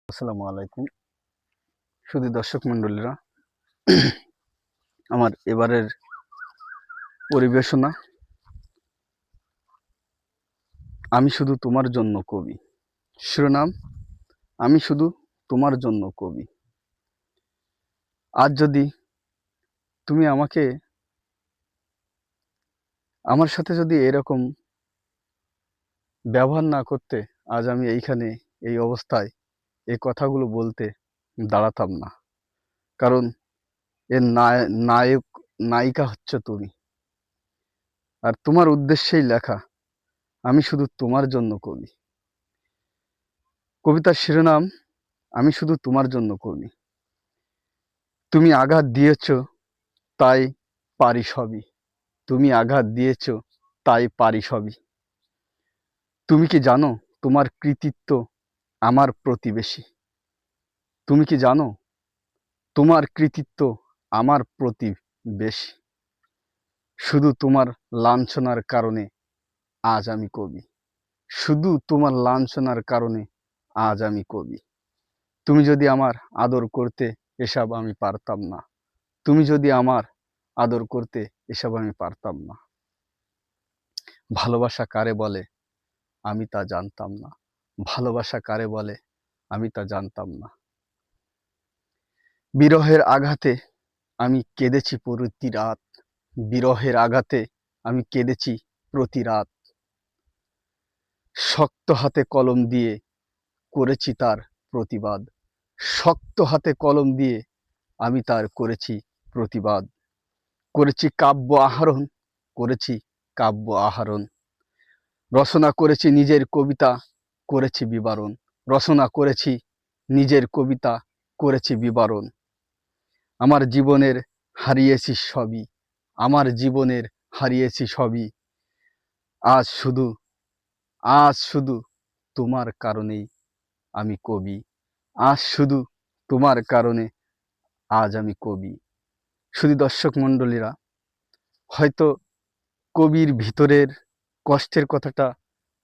আসসালামু আলাইকুম। শুধু দর্শক মণ্ডলীরা, আমার এবারের পরিবেশনা আমি শুধু তোমার জন্য কবি। শিরোনাম আমি শুধু তোমার জন্য কবি। আজ যদি তুমি আমার সাথে যদি এরকম ব্যবহার না করতে, আজ আমি এইখানে এই অবস্থায় এই কথাগুলো বলতে দাঁড়াতাম না। কারণ এর নায়ক নায়িকা হচ্ছে তুমি, আর তোমার উদ্দেশ্যেই লেখা আমি শুধু তোমার জন্য কবি। কবিতার শিরোনাম আমি শুধু তোমার জন্য কবি। তুমি আঘাত দিয়েছ, তাই পারি সবই। তুমি আঘাত দিয়েছ, তাই পারি সবই। তুমি কি জানো তোমার কৃতিত্ব আমার প্রতিবেশী? তুমি কি জানো তোমার কৃতিত্ব আমার প্রতিবেশী? শুধু তোমার লাঞ্ছনার কারণে আজ আমি কবি। শুধু তোমার লাঞ্ছনার কারণে আজ আমি কবি। তুমি যদি আমার আদর করতে, এসব আমি পারতাম না। তুমি যদি আমার আদর করতে, এসব আমি পারতাম না। ভালোবাসা কারে বলে আমি তা জানতাম না। ভালোবাসা কারে বলে আমি তা জানতাম না। বিরহের আঘাতে আমি কেঁদেছি প্রতি রাত। বিরহের আঘাতে আমি কেঁদেছি প্রতি রাত। শক্ত হাতে কলম দিয়ে করেছি তার প্রতিবাদ। শক্ত হাতে কলম দিয়ে আমি তার করেছি প্রতিবাদ। করেছি কাব্য আহরণ, করেছি কাব্য আহরণ। রচনা করেছি নিজের কবিতা, করেছি বিবরণ। রচনা করেছি নিজের কবিতা, করেছি বিবরণ। আমার জীবনের হারিয়েছি সবই। আমার জীবনের হারিয়েছি সবই। আজ শুধু আজ শুধু তোমার কারণেই আমি কবি। আজ শুধু তোমার কারণে আজ আমি কবি। শুধু দর্শক মণ্ডলীরা, হয়তো কবির ভিতরের কষ্টের কথাটা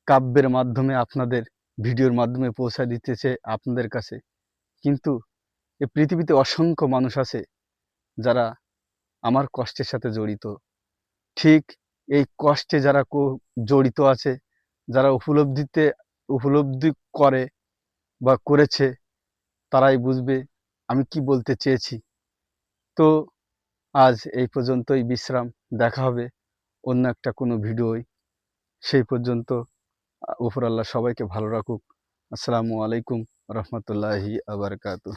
কাব্যের মাধ্যমে আপনাদের ভিডিওর মাধ্যমে পৌঁছায় দিতেছে আপনাদের কাছে। কিন্তু এই পৃথিবীতে অসংখ্য মানুষ আছে যারা আমার কষ্টের সাথে জড়িত। ঠিক এই কষ্টে যারা জড়িত আছে, যারা উপলব্ধি করে বা করেছে, তারাই বুঝবে আমি কি বলতে চেয়েছি। তো আজ এই পর্যন্তই বিশ্রাম। দেখা হবে অন্য একটা কোনো ভিডিওয়। সেই পর্যন্ত উপর আল্লাহ সবাইকে ভালো রাখুক। আসসালামু আলাইকুম রহমতুল্লাহি আবরকাতুহ।